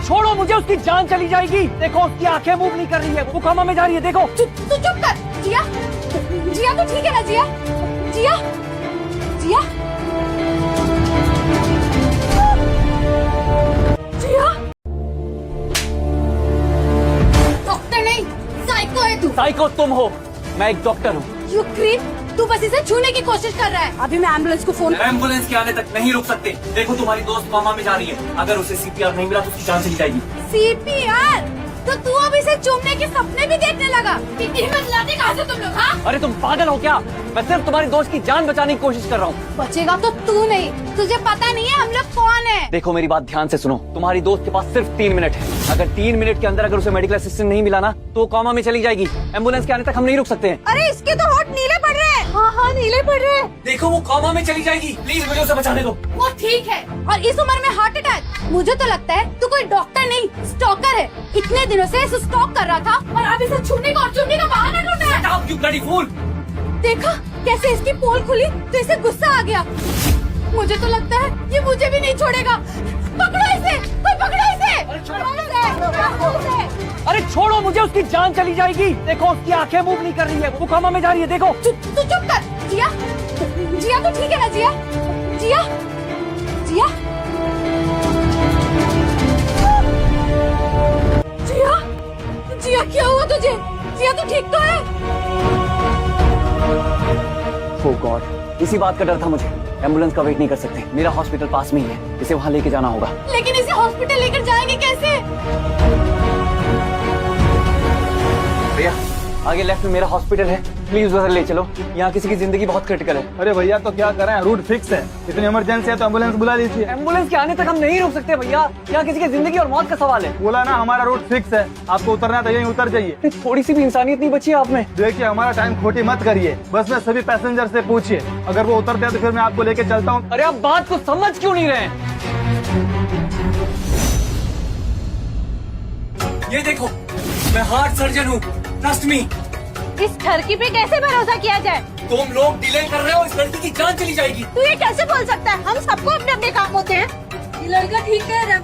छोड़ो मुझे, उसकी जान चली जाएगी। देखो उसकी आंखें मूव नहीं कर रही है, वो कोमा में जा रही है। देखो तू चुप कर। जिया, जिया तो ठीक है ना? जिया, जिया, जिया, जिया। डॉक्टर नहीं, साइको है तू। साइको तुम हो, मैं एक डॉक्टर हूँ। यू क्रीप, तू बस इसे छूने की कोशिश कर रहा है। अभी मैं एम्बुलेंस को फोन। एम्बुलेंस के आने तक नहीं रुक सकते। देखो तुम्हारी दोस्त कोमा में जा रही है, अगर उसे सीपीआर नहीं मिला तो उसकी जान चली जाएगी। सीपीआर? तो तू अब इसे चूमने के सपने भी देखने लगा? इतनी हिम्मत लाते कहाँ से तुम लोग? हाँ, अरे तुम पागल हो क्या? मैं सिर्फ तुम्हारी दोस्त की जान बचाने की कोशिश कर रहा हूँ। बचेगा तो तू नहीं। तुझे पता नहीं है हम लोग कौन है? देखो मेरी बात ध्यान से सुनो, तुम्हारी दोस्त के पास सिर्फ 3 मिनट है। अगर 3 मिनट के अंदर अगर उसे मेडिकल असिस्टेंट नहीं मिला ना तो वो कोमा में चली जाएगी। एम्बुलेंस के आने तक हम नहीं रुक सकते हैं। अरे इसके तो होठ नीले पड़ रहे हैं। हाँ हाँ, नीले पड़ रहे हैं। देखो वो कोमा में चली जाएगी, प्लीज मुझे उसे बचाने दो। वो ठीक है, और इस उम्र में हार्ट अटैक? मुझे तो लगता है तू कोई डॉक्टर नहीं, स्टॉकर है। इतने दिनों से इसे स्टॉक कर रहा था और अब इसे छूने का और चूमने का बहाना ढूंढ रहा है। Stop, you bloody fool! देखा कैसे इसकी पोल खुली तो इसे गुस्सा आ गया। मुझे तो लगता है ये मुझे भी नहीं छोड़ेगा। पकड़ो इसे, कोई पकड़ो इसे। पकड़ो इसे। अरे छोड़ो मुझे, उसकी जान चली जाएगी। देखो उसकी आंखें मूव नहीं कर रही है, वो कोमा में जा रही है। देखो तू चुप कर। जिया, जिया तो ठीक है ना? जिया, जिया, जिया, जिया, जिया, क्या हुआ तुझे? जिया तू ठीक तो है? Oh God, इसी बात का डर था मुझे। एम्बुलेंस का वेट नहीं कर सकते, मेरा हॉस्पिटल पास में ही है, इसे वहाँ लेके जाना होगा। लेकिन इसे हॉस्पिटल लेकर जाएंगे कैसे? भैया आगे लेफ्ट में मेरा हॉस्पिटल है, प्लीज उधर ले चलो। यहाँ किसी की जिंदगी बहुत क्रिटिकल है। अरे भैया तो क्या करें, रूट फिक्स है। इतनी इमरजेंसी है तो एम्बुलेंस बुला लीजिए। एम्बुलेंस के आने तक हम नहीं रुक सकते भैया, यहाँ किसी की जिंदगी और मौत का सवाल है। बोला ना हमारा रूट फिक्स है, आपको उतरना है तो यहीं उतर जाइए। थोड़ी सी भी इंसानियत नहीं बची है आप में। देखिए हमारा टाइम खोटी मत करिए, बस में सभी पैसेंजर से पूछिए, अगर वो उतरते हैं तो फिर मैं आपको लेके चलता हूँ। अरे आप बात को समझ क्यों नहीं रहे? ये देखो मैं हार्ट सर्जन हूँ, ट्रस्ट मी। इस ठरकी पे कैसे भरोसा किया जाए? तुम लोग डिले कर रहे हो, इस लड़की की जान चली जाएगी। तू ये कैसे बोल सकता है? हम सबको अपने अपने काम होते हैं। ये लड़का ठीक कह रहा है।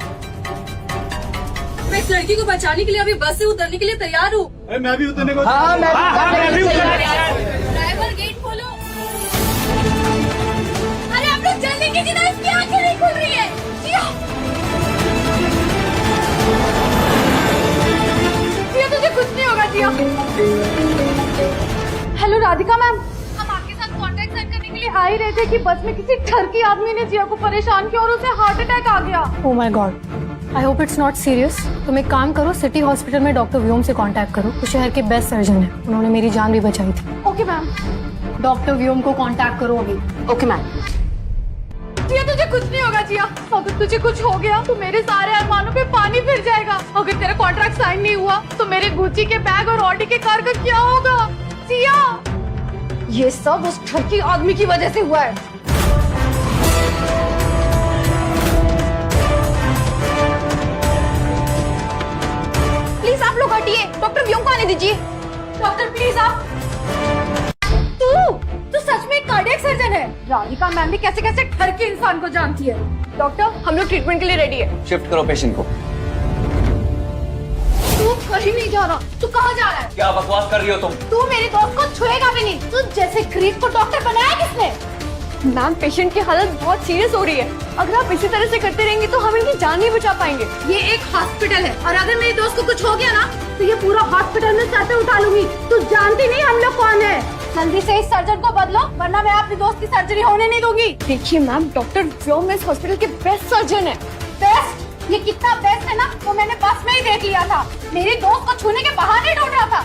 मैं इस लड़की को बचाने के लिए अभी बस से उतरने के लिए तैयार हूँ। मैं भी उतरने को। ड्राइवर गेट खोलो। अरे आप लोग जल्दी कीजिए ना, इसकी आंखें नहीं खुल रही है। जिया, जिया तुझे कुछ नहीं होगा। जिया, हेलो राधिका मैम, हम आपके साथ कॉन्ट्रैक्ट साइन करने के लिए आ ही रहे थे कि बस में किसी ठरकी आदमी ने जिया को परेशान किया और उसे हार्ट अटैक आ गया। Oh my God. I hope it's not serious. तुम एक काम करो, सिटी हॉस्पिटल में डॉक्टर व्योम से कांटेक्ट करो, वो शहर के बेस्ट सर्जन है, उन्होंने मेरी जान भी बचाई थी। Okay ma'am. डॉक्टर व्योम को कांटेक्ट करो अभी। Okay ma'am. जिया तुझे कुछ नहीं होगा। जिया, अगर तुझे कुछ हो गया तो मेरे सारे अरमानों पे पानी फिर जाएगा। अगर तेरा कॉन्ट्रैक्ट साइन नहीं हुआ तो मेरे गुच्ची के बैग और ऑडी के कार का क्या होगा? जिया, ये सब उस ठरकी आदमी की वजह से हुआ है। प्लीज आप लोग हटिए, डॉक्टर व्योम को आने दीजिए। डॉक्टर प्लीज आप। तू सच में कार्डियक सर्जन है? राधिका मैम भी कैसे कैसे ठरकी इंसान को जानती है। डॉक्टर हम लोग ट्रीटमेंट के लिए रेडी है। शिफ्ट करो पेशेंट को। तू कहीं नहीं जा रहा। तू कहाँ जा रहा है? क्या बकवास कर रही हो तुम? तू मेरी दोस्त को छुएगा भी नहीं। तू जैसे क्रीप को डॉक्टर बनाया किसने? मैम पेशेंट की हालत बहुत सीरियस हो रही है, अगर आप इसी तरह से करते रहेंगे तो हम इनकी जान नहीं बचा पाएंगे। ये एक हॉस्पिटल है और अगर मेरी दोस्त को कुछ हो गया ना तो ये पूरा हॉस्पिटल में सर पे उठा लूंगी। तू जानती नहीं हम लोग कौन है। जल्दी से इस सर्जन को बदलो वरना मैं अपनी दोस्त की सर्जरी होने नहीं दूंगी। देखिए मैम, डॉक्टर व्योम इस हॉस्पिटल के बेस्ट सर्जन है। बेस्ट? ये कितना बेस्ट है ना तो मैंने बस में ही देख लिया था। मेरी दोस्त को छूने के बहाने ढूंढ रहा था।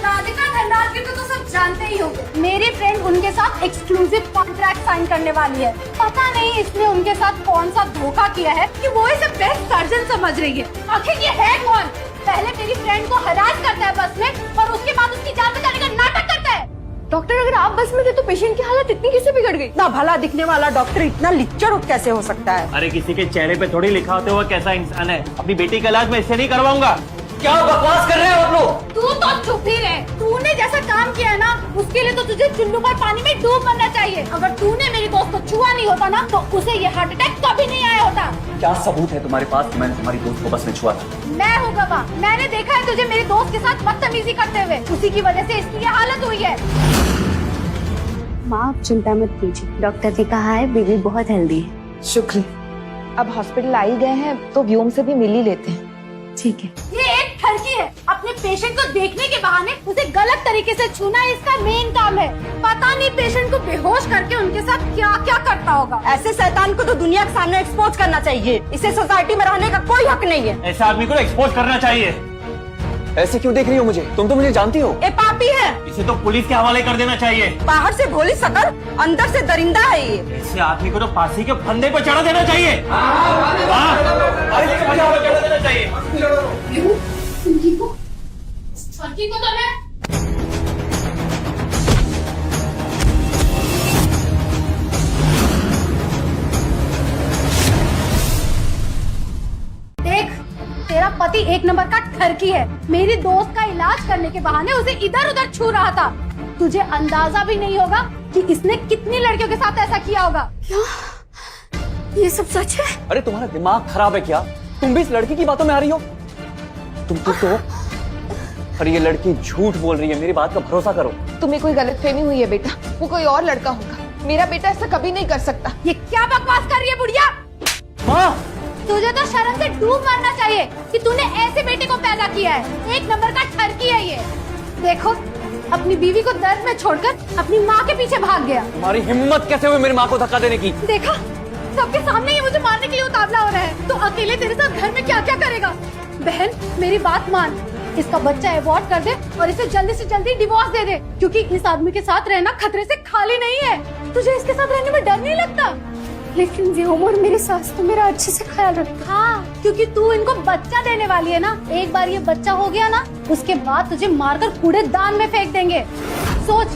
राधिका धनराज को तो सब जानते ही होंगे। मेरी फ्रेंड उनके साथ एक्सक्लूसिव कॉन्ट्रैक्ट साइन करने वाली है। पता नहीं इसने उनके साथ कौन सा धोखा किया है कि वो इसे बेस्ट सर्जन समझ रही है। आखिर ये है कौन? पहले मेरी फ्रेंड को हरास करता है बस में और उसके बाद उसकी जान बचाने का नाटक करता है। डॉक्टर अगर आप बस में थे तो पेशेंट की हालत इतनी कैसे बिगड़ गई? इतना भला दिखने वाला डॉक्टर इतना लिच्चड़ कैसे हो सकता है? अरे किसी के चेहरे पे थोड़ी लिखा होता है वो कैसा इंसान है। अपनी बेटी का इलाज मैं इससे नहीं करवाऊंगा। क्या बकवास कर रहे हो आप लोग? तू तो चुप ही रहे। तूने जैसा काम किया है ना, उसके लिए तो तुझे चुल्लू पर पानी में डूब मरना चाहिए। अगर तूने मेरी दोस्त को छुआ नहीं होता ना, तो उसे ये हार्ट अटैक कभी नहीं आया होता। क्या सबूत है तुम्हारे पास कि मैंने तुम्हारी दोस्त को बस में छुआ था? मैं हूँ गवाह। मैंने देखा है तुझे मेरे दोस्त के साथ बदतमीजी करते हुए। उसी की वजह से इसकी ये हालत हुई है। माँ आप चिंता मत कीजिए, डॉक्टर ने कहा है बेबी बहुत हेल्दी है। शुक्र है। अब हॉस्पिटल आ ही गए हैं तो व्योम से भी मिल ही लेते हैं। ठीक है। ये एक ठरकी है। अपने पेशेंट को देखने के बहाने उसे गलत तरीके से छूना इसका मेन काम है। पता नहीं पेशेंट को बेहोश करके उनके साथ क्या क्या करता होगा। ऐसे शैतान को तो दुनिया के सामने एक्सपोज करना चाहिए। इसे सोसाइटी में रहने का कोई हक नहीं है। ऐसे आदमी को एक्सपोज करना चाहिए। ऐसे क्यों देख रही हो मुझे? तुम तो मुझे जानती हो। ये पापी है। इसे तो पुलिस के हवाले कर देना चाहिए। बाहर से भोली शकल, अंदर से दरिंदा है ये। ऐसे आदमी को तो फांसी के फंदे पर चढ़ा देना चाहिए। फांसी के फंदे पर चढ़ा देना चाहिए। ठरकी को तो मैं देख, तेरा पति एक नंबर का ठरकी है। मेरी दोस्त का इलाज करने के बहाने उसे इधर उधर छू रहा था। तुझे अंदाजा भी नहीं होगा कि इसने कितनी लड़कियों के साथ ऐसा किया होगा। क्या ये सब सच है? अरे तुम्हारा दिमाग खराब है क्या? तुम भी इस लड़की की बातों में आ रही हो? तुम तो अरे ये लड़की झूठ बोल रही है, मेरी बात का भरोसा करो। तुम्हें कोई गलतफहमी हुई है बेटा, वो कोई और लड़का होगा। मेरा बेटा ऐसा कभी नहीं कर सकता। ये क्या बकवास कर रही है बुढ़िया? माँ, तुझे तो शर्म से डूब मरना चाहिए कि तूने ऐसे बेटे को पैदा किया है। एक नंबर का ठरकी है ये। देखो, अपनी बीवी को दर्द में छोड़कर अपनी माँ के पीछे भाग गया। तुम्हारी हिम्मत कैसे हुई मेरी माँ को धक्का देने की? देखा, सबके सामने ये मुझे मारने के लिए उतावला हो रहा है, तो अकेले तेरे साथ घर में क्या क्या करेगा? बहन, मेरी बात मान, इसका बच्चा अबॉर्ट कर दे और इसे जल्दी से जल्दी डिवोर्स दे दे, क्योंकि इस आदमी के साथ रहना खतरे से खाली नहीं है। तुझे इसके साथ रहने में डर नहीं लगता? लेकिन व्योम और मेरी सास तो मेरा अच्छे से ख्याल रखता। हाँ, क्योंकि तू इनको बच्चा देने वाली है ना। एक बार ये बच्चा हो गया ना, उसके बाद तुझे मारकर कूड़ेदान में फेंक देंगे। सोच,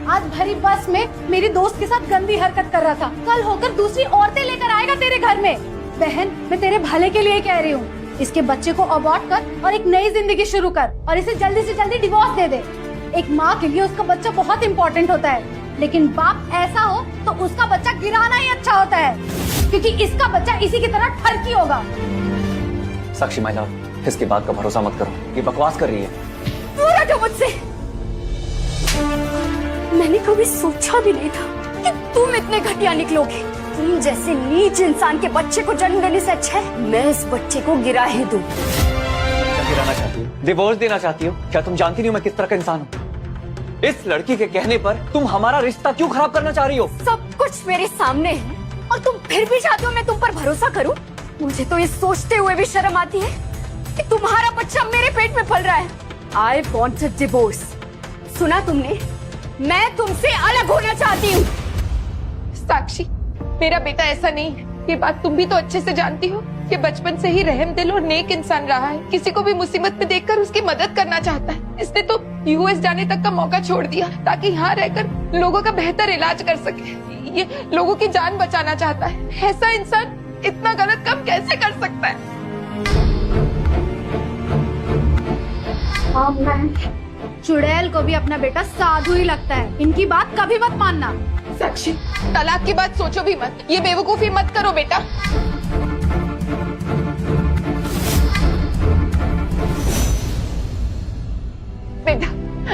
आज भरी बस में मेरी दोस्त के साथ गंदी हरकत कर रहा था, कल होकर दूसरी औरतें लेकर आएगा तेरे घर में। बहन, मैं तेरे भले के लिए कह रही हूँ, इसके बच्चे को अबॉर्ट कर और एक नई जिंदगी शुरू कर और इसे जल्दी से जल्दी डिवोर्स दे दे। एक माँ के लिए उसका बच्चा बहुत इम्पोर्टेंट होता है, लेकिन बाप ऐसा हो तो उसका बच्चा गिराना ही अच्छा होता है, क्योंकि इसका बच्चा इसी की तरह ठरकी होगा। साक्षी माय लव, इसकी बात का भरोसा मत करो, ये बकवास कर रही है। दूर हटो मुझसे। मैंने कभी सोचा भी नहीं था कि तुम इतने घटिया निकलोगे। तुम जैसे नीच इंसान के बच्चे को जन्म देने से अच्छा है मैं इस बच्चे को गिरा ही दूं। क्या गिराना चाहती हो? डिवोर्स देना चाहती हो? क्या तुम जानती नहीं हो मैं किस तरह का इंसान हूँ? इस लड़की के कहने पर तुम हमारा रिश्ता क्यों खराब करना चाह रही हो? सब कुछ मेरे सामने है और तुम फिर भी चाहते हो मैं तुम पर भरोसा करूं? मुझे तो ये सोचते हुए भी शर्म आती है कि तुम्हारा बच्चा मेरे पेट में पल रहा है। I want a divorce। सुना तुमने? मैं तुमसे अलग होना चाहती हूँ। साक्षी, मेरा बेटा ऐसा नहीं है। ये बात तुम भी तो अच्छे से जानती हो कि बचपन से ही रहम दिल और नेक इंसान रहा है। किसी को भी मुसीबत में देखकर उसकी मदद करना चाहता है। इसने तो यूएस जाने तक का मौका छोड़ दिया ताकि यहाँ रहकर लोगों का बेहतर इलाज कर सके। ये लोगों की जान बचाना चाहता है। ऐसा इंसान इतना गलत काम कैसे कर सकता है? चुड़ैल को भी अपना बेटा साधु ही लगता है। इनकी बात कभी मत मानना। साक्षी, तलाक की बात सोचो भी मत। ये बेवकूफी मत करो बेटा। बेटा,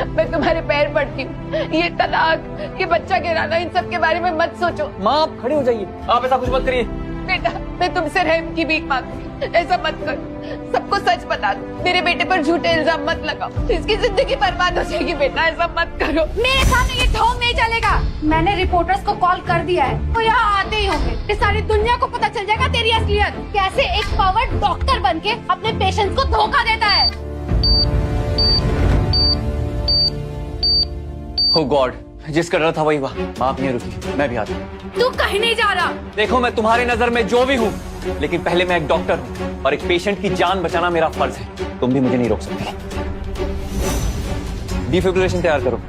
मैं तुम्हारे पैर पड़ती हूँ। ये तलाक, ये बच्चा गिराना, इन सब के बारे में मत सोचो। माँ, आप खड़े हो जाइए, आप ऐसा कुछ मत करिए। बेटा, मैं तुमसे रहम की भीख मांगती हूँ, ऐसा मत करो। सबको सच बता दो। मेरे बेटे पर झूठे इल्जाम मत लगाओ। इसकी जिंदगी बर्बाद हो जाएगी। बेटा, ऐसा मत करो। मेरे सामने ये ढोंग नहीं चलेगा। मैंने रिपोर्टर्स को कॉल कर दिया है, वो यहाँ आते ही होंगे। इस सारी दुनिया को पता चल जाएगा तेरी असलियत। कैसे एक पावर डॉक्टर बनके अपने पेशेंट्स को धोखा देता है। Oh God, जिसका डर था वही हुआ। आप नहीं रुकी, मैं भी आता हूँ। तू कहीं नहीं जा रहा। देखो, मैं तुम्हारी नजर में जो भी हूँ, लेकिन पहले मैं एक डॉक्टर हूँ और एक पेशेंट की जान बचाना मेरा फर्ज है। तुम भी मुझे नहीं रोक सकते। डिफिब्रिलेशन तैयार करो।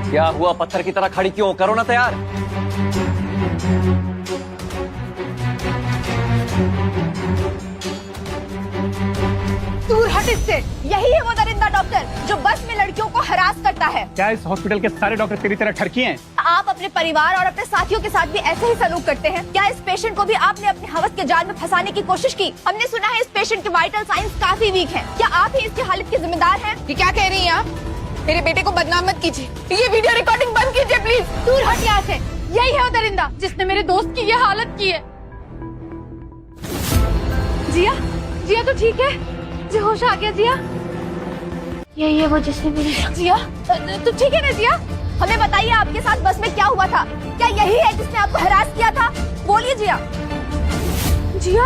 क्या हुआ, पत्थर की तरह खड़ी क्यों? करो ना तैयार। से। यही है वो दरिंदा डॉक्टर जो बस में लड़कियों को हरास करता है। क्या इस हॉस्पिटल के सारे डॉक्टर तेरी तरह ठरकी हैं? आप अपने परिवार और अपने साथियों के साथ भी ऐसे ही सलूक करते हैं? क्या इस पेशेंट को भी आपने अपने हवस के जाल में फंसाने की कोशिश की? हमने सुना है इस पेशेंट के वाइटल साइंस काफी वीक हैं। क्या आप ही इसकी हालत के जिम्मेदार हैं? ये क्या कह रही हैं आप? मेरे बेटे को बदनाम मत कीजिए। ये वीडियो रिकॉर्डिंग बंद कीजिए प्लीज। दूर हट यहाँ से। यही है वो दरिंदा जिसने मेरे दोस्त की ये हालत की है। जिया, जिया तो ठीक है? जी होश आ गया जिया? यही है वो जिसने मेरी जिया, तो ठीक है ना जिया? हमें बताइए आपके साथ बस में क्या हुआ था? क्या यही है जिसने आपको हरास किया था? बोलिए जिया। जिया,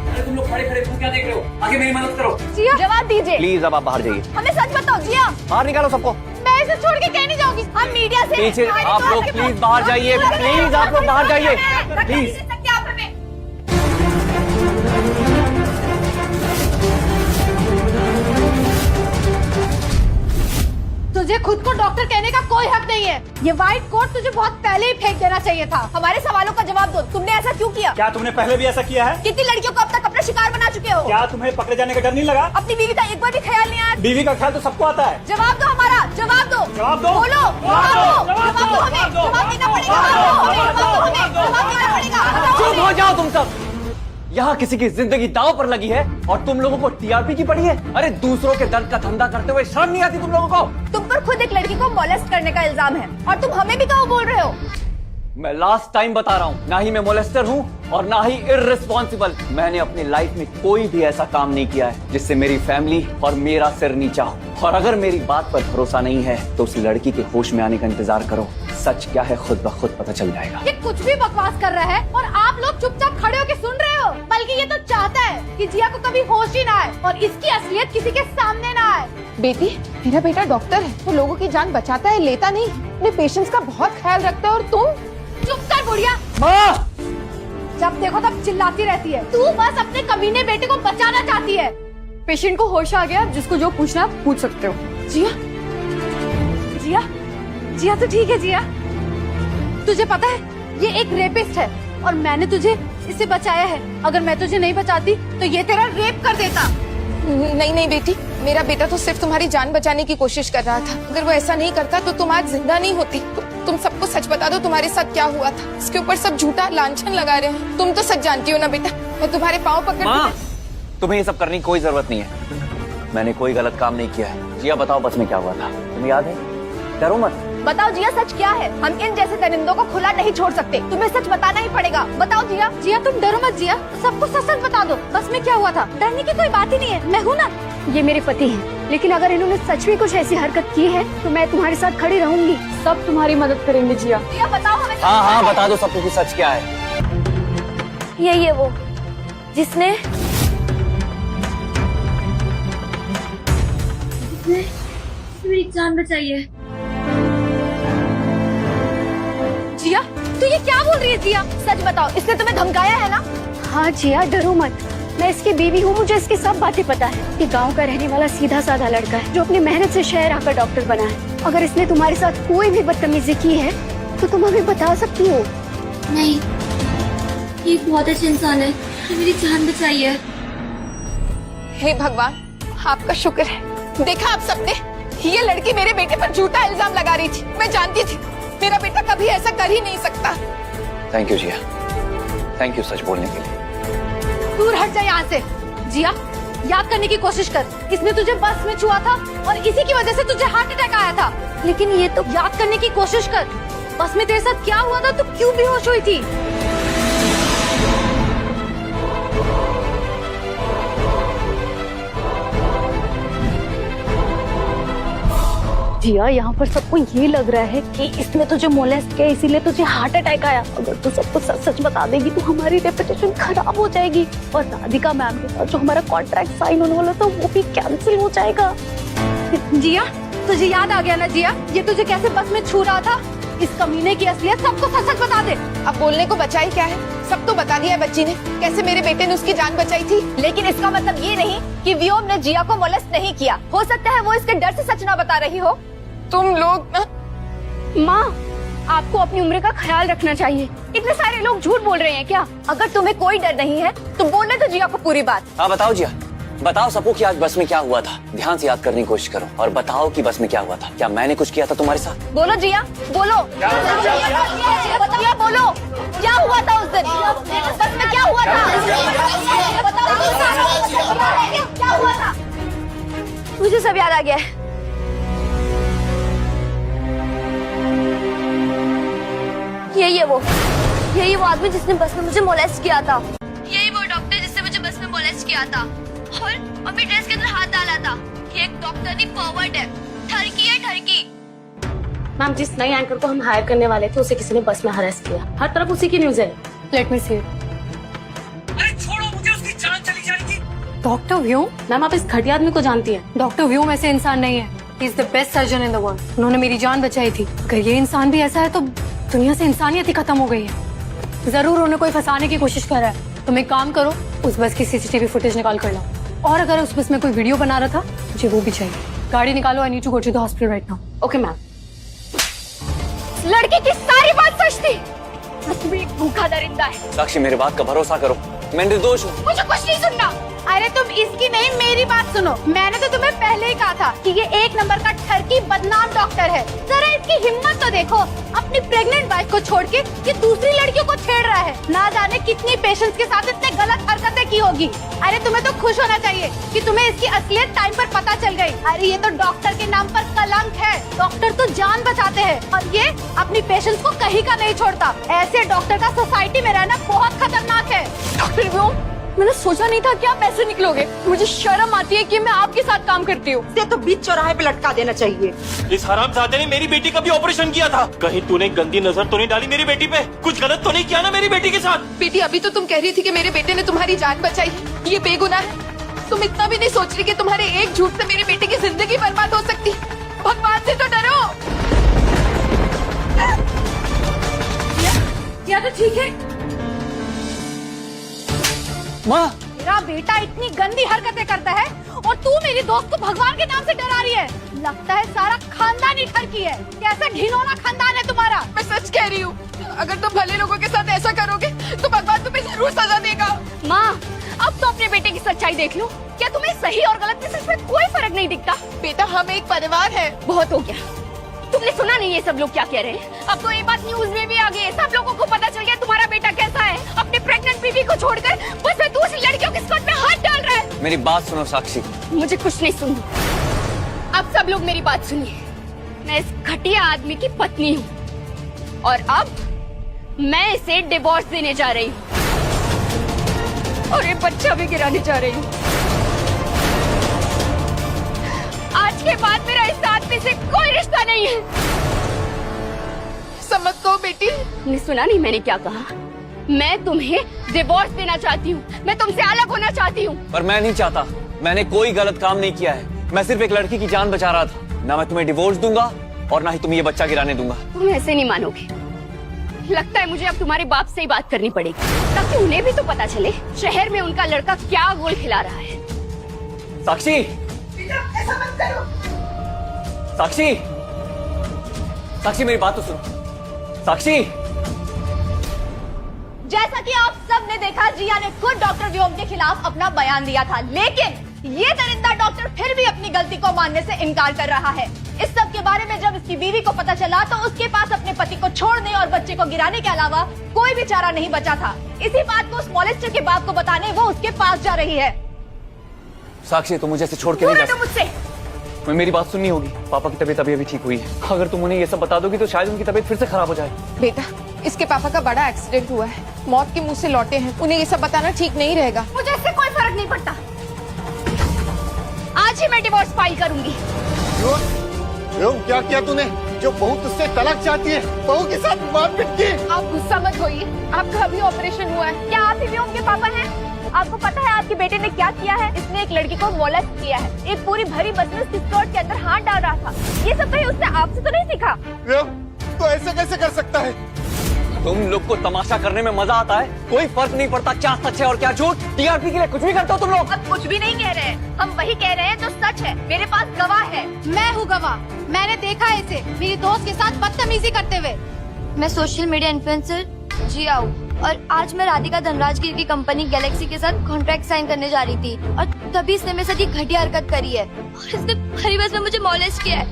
अरे तुम लोग खड़े खड़े क्यों क्या देख रहे हो? आगे मेरी मदद करो। जिया, जवाब दीजिए। प्लीज अब आप बाहर जाइए। हमें सच बताओ जिया। बाहर निकालो सबको। मैं इसे छोड़ के कहीं नहीं जाऊंगी। हम मीडिया से पीछे आप लोग प्लीज बाहर जाइए। प्लीज आप लोग बाहर जाइए प्लीज। तुझे खुद को डॉक्टर कहने का कोई हक नहीं है। ये व्हाइट कोट तुझे बहुत पहले ही फेंक देना चाहिए था। हमारे सवालों का जवाब दो। तुमने ऐसा क्यों किया? क्या तुमने पहले भी ऐसा किया है? कितनी लड़कियों को अब तक अपना शिकार बना चुके हो? क्या तुम्हें पकड़े जाने का डर नहीं लगा? अपनी बीवी का एक बार भी ख्याल नहीं आया? बीवी का ख्याल तो सबको आता है। जवाब दो हमारा, जवाब दो। जवाब दो। बोलो, जवाब दो। जवाब दो हमें, जवाब देना पड़ेगा। जवाब देना पड़ेगा। चुप हो जाओ तुम सब। यहाँ किसी की जिंदगी दांव पर लगी है और तुम लोगों को टीआरपी की पड़ी है। अरे दूसरों के दर्द का धंधा करते हुए शर्म नहीं आती तुम लोगों को? तुम पर खुद एक लड़की को मोलेस्ट करने का इल्जाम है और तुम हमें भी कहो बोल रहे हो? मैं लास्ट टाइम बता रहा हूँ, ना ही मैं मोलेस्टर हूँ और ना ही इररिस्पॉन्सिबल। मैंने अपनी लाइफ में कोई भी ऐसा काम नहीं किया है जिससे मेरी फैमिली और मेरा सिर नीचा हो। और अगर मेरी बात पर भरोसा नहीं है तो उस लड़की के होश में आने का इंतजार करो। सच क्या है खुद ब खुद पता चल जाएगा। ये कुछ भी बकवास कर रहा है और आप लोग चुपचाप खड़े होकर सुन रहे हो। बल्कि ये तो चाहता है कि जिया को कभी होश ही ना आए और इसकी असलियत किसी के सामने ना आए। बेटी, मेरा बेटा डॉक्टर है, वो लोगों की जान बचाता है, लेता नहीं। अपने पेशेंट्स का बहुत ख्याल रखता है। और तुम चुप कर बुढ़िया। माँ! जब देखो तब चिल्लाती रहती है। तू बस अपने कमीने बेटे को बचाना चाहती है। पेशेंट को होश आ गया, जिसको जो पूछना आप पूछ सकते हो। जिया, जिया, जिया तो ठीक है जिया। तुझे पता है ये एक रेपिस्ट है और मैंने तुझे इससे बचाया है। अगर मैं तुझे नहीं बचाती तो ये तेरा रेप कर देता। नहीं नहीं बेटी, मेरा बेटा तो सिर्फ तुम्हारी जान बचाने की कोशिश कर रहा था। अगर वो ऐसा नहीं करता तो तुम आज जिंदा नहीं होती। तुम सबको सच बता दो तुम्हारे साथ क्या हुआ था। इसके ऊपर सब झूठा लांछन लगा रहे हैं। तुम तो सच जानती हो ना बेटा। मैं तुम्हारे पाँव पकड़ माँ, तुम्हें ये सब करने की कोई जरूरत नहीं है। मैंने कोई गलत काम नहीं किया है। जिया बताओ बस में क्या हुआ था, तुम्हें याद है? डरो मत। बताओ जिया, सच क्या है? हम इन जैसे दरिंदों को खुला नहीं छोड़ सकते। तुम्हें सच बताना ही पड़ेगा। बताओ जिया। जिया तुम डरो मत जिया, सबको सच सच बता दो। बस में क्या हुआ था? डरने की कोई बात ही नहीं है, मैं हूँ ना। ये मेरे पति हैं, लेकिन अगर इन्होंने सच में कुछ ऐसी हरकत की है तो मैं तुम्हारे साथ खड़ी रहूंगी। सब तुम्हारी मदद करेंगे जिया। जिया बताओ हमें। हाँ हाँ बता दो सबको कि सच क्या है। यही है वो जिसने मेरी जान बचाइए। जिया तू ये क्या बोल रही है? जिया सच बताओ, इसने तुम्हें धमकाया है ना? हाँ जिया, डरो मत। मैं इसकी बीवी हूँ, मुझे इसकी सब बातें पता है। ये गांव का रहने वाला सीधा साधा लड़का है जो अपनी मेहनत से शहर आकर डॉक्टर बना है। अगर इसने तुम्हारे साथ कोई भी बदतमीजी की है तो तुम हमें बता सकती हो। नहीं, ये बहुत अच्छे इंसान है, मेरी जान बचाइए। हे भगवान, आपका शुक्र है। देखा आप सबने, ये लड़की मेरे बेटे पर झूठा इल्जाम लगा रही थी। मैं जानती थी मेरा बेटा कभी ऐसा कर ही नहीं सकता। Thank you Jiya, thank you सच बोलने के लिए। दूर हट जा यहाँ से। जिया याद करने की कोशिश कर, इसने तुझे बस में छुआ था और इसी की वजह से तुझे हार्ट अटैक आया था। लेकिन ये तो याद करने की कोशिश कर, बस में तेरे साथ क्या हुआ था? तू क्यों बेहोश हुई थी? जिया, यहाँ पर सबको ये लग रहा है कि इसने तुझे मोलेस्ट किया, इसीलिए तुझे हार्ट अटैक आया। अगर तू सबको सच सच बता देगी तो हमारी रेपुटेशन खराब हो जाएगी और राधिका मैम के साथ जो हमारा कॉन्ट्रैक्ट साइन होने वाला था वो भी कैंसिल हो जाएगा। जिया तुझे याद आ गया ना जिया, ये तुझे कैसे बस में छू रहा था? इस कमीने की असलियत सबको सच सच बता दे। अब बोलने को बचा ही क्या है? सब तो बता दिया है बच्ची ने, कैसे मेरे बेटे ने उसकी जान बचाई थी। लेकिन इसका मतलब ये नहीं कि व्योम ने जिया को मोलेस्ट नहीं किया। हो सकता है वो इसके डर से सच ना बता रही हो। तुम लोग ना माँ, आपको अपनी उम्र का ख्याल रखना चाहिए। इतने सारे लोग झूठ बोल रहे हैं क्या? अगर तुम्हें कोई डर नहीं है तो बोलने तो जिया को पूरी बात। हाँ बताओ जिया, बताओ सबको कि आज बस में क्या हुआ था। ध्यान से याद करने की कोशिश करो और बताओ कि बस में क्या हुआ था। क्या मैंने कुछ किया था तुम्हारे साथ? बोलो जिया, बोलो। जिया बोलो, क्या हुआ था उस दिन? बस में क्या हुआ था? क्या हुआ था? मुझे सब याद आ गया है। यही वो आदमी जिसने बस में मुझे मोलेस्ट किया था। यही वो डॉक्टर जिसने मुझे बस में मोलेस्ट किया था और अपनी ड्रेस के अंदर हाथ डाला था। ये एक डॉक्टर नहीं, फॉरवर्ड है, ठरकी है, ठरकी। मैम, जिस नई एंकर को हम हायर करने वाले थे उसे किसी ने बस में हरास किया। हर तरफ उसी की न्यूज है। लेट मी सी। अरे छोड़ो मुझे, उसकी जान चली जाएगी। डॉक्टर व्योम? मैम, आप इस घटिया आदमी को जानती हैं। डॉक्टर व्योम ऐसे इंसान नहीं है। He is the best surgeon in the world. उन्होंने मेरी जान बचाई थी। अगर ये इंसान भी ऐसा है तो दुनिया से इंसानियत ही खत्म हो गई है। जरूर उन्हें कोई फंसाने की कोशिश कर रहा है। तुम एक काम करो, उस बस की सीसीटीवी फुटेज निकाल कर लाओ और अगर उस बस में कोई वीडियो बना रहा था मुझे वो भी चाहिए। गाड़ी निकालो, I need to go to the hospital right now. Okay ma'am. लड़की की सारी बात सच थी। वो एक भूखा दरिंदा है। साक्षी, मेरे बात का भरोसा करो, मैं निर्दोष हूँ। मुझे कुछ नहीं सुनना। अरे तुम इसकी नहीं मेरी बात सुनो। मैंने तो तुम्हें पहले ही कहा था कि ये एक नंबर का ठरकी बदनाम डॉक्टर है। जरा इसकी हिम्मत तो देखो, अपनी प्रेग्नेंट वाइफ को छोड़ के ये दूसरी लड़कियों को छेड़ रहा है। ना जाने कितनी पेशेंट्स के साथ इतने गलत हरकतें की होगी। अरे तुम्हें तो खुश होना चाहिए कि तुम्हें इसकी असलियत टाइम पर पता चल गई। अरे ये तो डॉक्टर के नाम पर कलंक है। डॉक्टर तो जान बचाते हैं और ये अपनी पेशेंट्स को कहीं का नहीं छोड़ता। ऐसे डॉक्टर का सोसाइटी में रहना बहुत खतरनाक है। डॉक्टर व्योम, मैंने सोचा नहीं था कि आप ऐसे निकलोगे। मुझे शर्म आती है कि मैं आपके साथ काम करती हूँ। तो बीच चौराहे पे लटका देना चाहिए। इस हरामजादे ने मेरी बेटी का भी ऑपरेशन किया था। कहीं तूने गंदी नजर तो नहीं डाली मेरी बेटी पे? कुछ गलत तो नहीं किया ना मेरी बेटी के साथ? बेटी, अभी तो तुम कह रही थी कि मेरे बेटे ने तुम्हारी जान बचाई। ये बेगुनाह है। तुम इतना भी नहीं सोच रही कि तुम्हारे एक झूठ से मेरी बेटी की जिंदगी बर्बाद हो सकती। भगवान से तो डरो। या तो ठीक है। माँ, मेरा बेटा इतनी गंदी हरकतें करता है और तू मेरी दोस्त को भगवान के नाम से डरा रही है। लगता है सारा खानदान ही ठरकी है। कैसा घिनौना खानदान है तुम्हारा। मैं सच कह रही हूँ, अगर तुम भले लोगों के साथ ऐसा करोगे तो भगवान तुम्हें जरूर सजा देगा। माँ, अब तो अपने बेटे की सच्चाई देख लो। क्या तुम्हें सही और गलत में सच में कोई फर्क नहीं दिखता? बेटा, हम एक परिवार है। बहुत हो गया। तुमने सुना नहीं ये सब लोग क्या कह रहे हैं? अब तो ये बात न्यूज में भी आ गई है। सब लोगों को पता चल गया तुम्हारा बेटा कैसा है। अपने प्रेग्नेंट बीवी को छोड़कर बस में दूसरी लड़कियों के स्कर्ट में हाथ डाल रहा है। मेरी बात सुनो साक्षी। मुझे कुछ नहीं सुनना। अब सब लोग मेरी बात सुनिए। मैं इस घटिया आदमी की पत्नी हूँ और अब मैं इसे डिवोर्स देने जा रही हूँ और ये बच्चा भी गिराने जा रही हूँ। आज के बाद मेरा इस आदमी से कोई रिश्ता नहीं है। समझ को बेटी। तुमने सुना नहीं मैंने क्या कहा? मैं तुम्हें डिवोर्स देना चाहती हूँ। मैं तुमसे अलग होना चाहती हूँ। पर मैं नहीं चाहता। मैंने कोई गलत काम नहीं किया है। मैं सिर्फ एक लड़की की जान बचा रहा था। ना मैं तुम्हें डिवोर्स दूंगा और ना ही तुम्हें ये बच्चा गिराने दूंगा। तुम ऐसे नहीं मानोगे। लगता है मुझे अब तुम्हारे बाप से ही बात करनी पड़ेगी ताकि उन्हें भी तो पता चले शहर में उनका लड़का क्या गोल खिला रहा है। साक्षी, ऐसा मत करो। साक्षी, साक्षी मेरी बात तो सुनो। साक्षी, जैसा कि आप सब ने देखा, जिया ने खुद डॉक्टर व्योम के खिलाफ अपना बयान दिया था, लेकिन ये दरिंदा डॉक्टर फिर भी अपनी गलती को मानने से इनकार कर रहा है। इस सब के बारे में जब इसकी बीवी को पता चला तो उसके पास अपने पति को छोड़ने और बच्चे को गिराने के अलावा कोई भी चारा नहीं बचा था। इसी बात को उस मॉलेस्टर के बाप को बताने वो उसके पास जा रही है। साक्षी, तुम मुझे ऐसे छोड़ के नहीं जा सकती। मुझसे मेरी बात सुननी होगी। पापा की तबीयत अभी ठीक हुई है। अगर तुम उन्हें ये सब बता दोगी तो शायद उनकी तबीयत फिर से खराब हो जाए। बेटा, इसके पापा का बड़ा एक्सीडेंट हुआ है, मौत के मुंह से लौटे हैं। उन्हें ये सब बताना ठीक नहीं रहेगा। मुझे इससे कोई फर्क नहीं पड़ता। आज ही मैं डिवोर्स फाइल करूंगी। क्या किया तूने? जो बहू तुझसे तलाक चाहती है, बहू के साथ मारपीट की। आप गुस्सा मत होइए। आपका अभी ऑपरेशन हुआ है। क्या आप ही व्योम के पापा हैं? आपको पता है आपके बेटे ने क्या किया है? इसने एक लड़की को मोलेस्ट किया है। एक पूरी भरी बस में उसकी स्कर्ट के अंदर हाथ डाल रहा था। ये सब कहीं उसने आपसे तो नहीं सीखा? तो ऐसे कैसे कर सकता है? तुम लोग को तमाशा करने में मजा आता है। कोई फर्क नहीं पड़ता क्या सच है और क्या झूठ। टीआरपी के लिए कुछ भी करते हो तुम लोग। अब कुछ भी नहीं कह रहे हैं, हम वही कह रहे हैं जो सच है। मेरे पास गवाह है। मैं हूँ गवाह। मैंने देखा है इसे मेरी दोस्त के साथ बदतमीजी करते हुए। मैं सोशल मीडिया इन्फ्लुएंसर जिया हूँ और आज मैं राधिका धनराजगिर की कंपनी गैलेक्सी के साथ कॉन्ट्रैक्ट साइन करने जा रही थी और तभी इसने मेरे साथ ये घटिया हरकत करी है और इसने भरी बस में मुझे मॉलेस्ट किया है।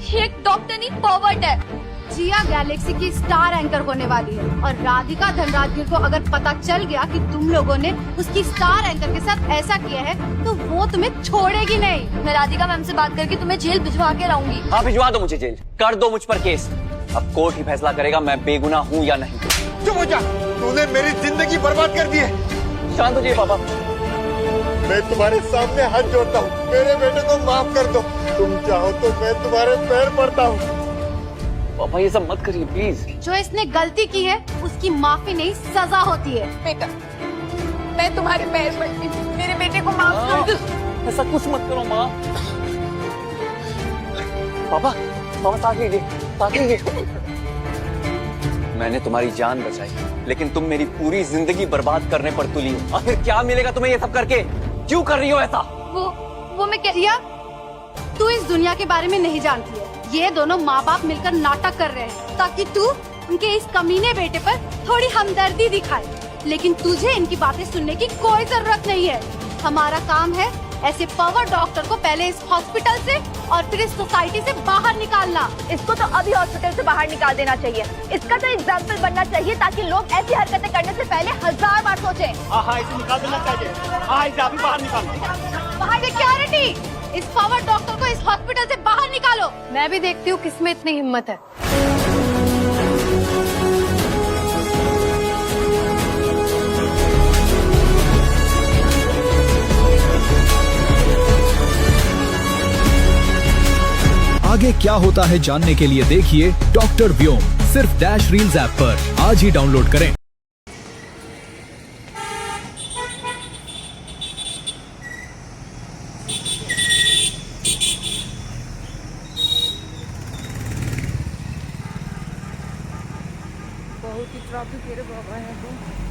ये एक डॉक्टर नहीं परवर्ट है। जिया गैलेक्सी की स्टार एंकर होने वाली है और राधिका धनराजगिर को अगर पता चल गया कि तुम लोगों ने उसकी स्टार एंकर के साथ ऐसा किया है तो वो तुम्हें छोड़ेगी नहीं। मैं राधिका मैम से बात करके तुम्हें जेल भिजवा के लाऊंगी। हाँ, भिजवा दो मुझे जेल, कर दो मुझ पर केस। अब कोर्ट ही फैसला करेगा मैं बेगुनाह हूँ या नहीं। चुप हो जा, तूने मेरी जिंदगी बर्बाद कर दी है। शांत हो जाइए पापा। मैं तुम्हारे सामने हाथ जोड़ता हूँ, मेरे बेटे को माफ कर दो। तुम चाहो तो मैं तुम्हारे पैर पड़ता हूँ। पापा ये सब मत करिए प्लीज। जो इसने गलती की है उसकी माफी नहीं सजा होती है। बेटा, मैं तुम्हारे पैर पड़ती हूँ, मेरे बेटे को माफ कर दो। ऐसा कुछ मत करो माँ। पापा, पापा साथ लीजिए, साथ लीजिए। मैंने तुम्हारी जान बचाई, लेकिन तुम मेरी पूरी जिंदगी बर्बाद करने पर तुली हो। आखिर क्या मिलेगा तुम्हें ये सब करके? क्यों कर रही हो ऐसा? वो मैं कह रिया, तू इस दुनिया के बारे में नहीं जानती है। ये दोनों माँ बाप मिलकर नाटक कर रहे हैं ताकि तू उनके इस कमीने बेटे पर थोड़ी हमदर्दी दिखाए, लेकिन तुझे इनकी बातें सुनने की कोई जरूरत नहीं है। हमारा काम है ऐसे पावर डॉक्टर को पहले इस हॉस्पिटल से और फिर इस सोसाइटी से बाहर निकालना। इसको तो अभी हॉस्पिटल से बाहर निकाल देना चाहिए। इसका तो एग्जाम्पल बनना चाहिए ताकि लोग ऐसी हरकतें करने से पहले 1000 बार सोचें। हाँ, इसे निकाल देना चाहिए। हाँ, इसे अभी बाहर निकालो। बाहर सिक्योरिटी, इस पावर डॉक्टर को इस हॉस्पिटल से बाहर निकालो। मैं भी देखती हूँ किसमें इतनी हिम्मत है। आगे क्या होता है जानने के लिए देखिए डॉक्टर व्योम, सिर्फ डैश रील्स ऐप पर। आज ही डाउनलोड करें। बहुत ही ट्रैफिक है रे बाबा यहाँ तो।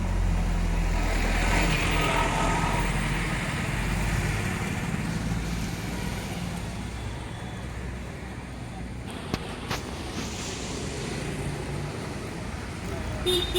ठीक